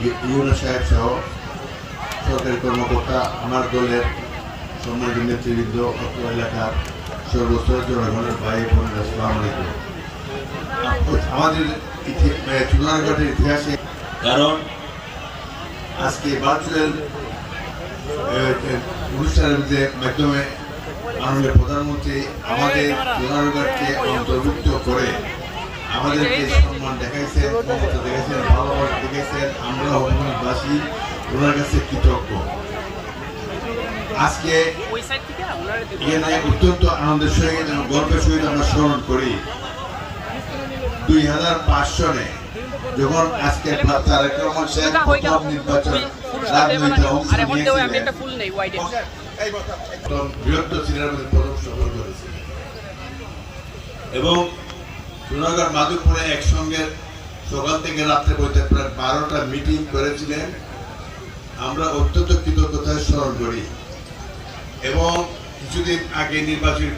YONO সাহেব সহ সরকারি কর্মকর্তা, আমার দলের সম্মানিত নেতৃবৃন্দ, অত্র এলাকার সর্বস্তরের জনগণের ভাই বোনেরা, আসসালামু আলাইকুম। আমাদের চুনারগড়ের ইতিহাসে, কারণ আজকে ভার্চুয়াল অনুষ্ঠানের মাধ্যমে মাননীয় প্রধানমন্ত্রী আমাদের চুনারগড়কে অন্তর্ভুক্ত করে আমাদেরকে সম্মান দেখাইছেন, মমতা দেখাইছেন, ভালোবাসা দেখাইছেন। আমরা হবিগঞ্জবাসী ওনার কাছে কৃতজ্ঞ। আজকে এখানে অত্যন্ত আনন্দের সহিত এবং গর্বের সহিত আমরা স্মরণ করি 2005 সনে যখন আজকে তারেক রহমান সাহেব প্রথম নির্বাচন রাজনৈতিক অংশ নিয়েছিলেন, বৃহত্তর সিনিয়র প্রথম সফল করেছে এবং চুনারগড় মাধবপুরে একসঙ্গে সকাল থেকে রাত্রে পর্যন্ত প্রায় 12টা মিটিং করেছিলেন। আমরা অত্যন্ত কৃতজ্ঞতার স্মরণ করি এবং কিছুদিন আগে নির্বাচনী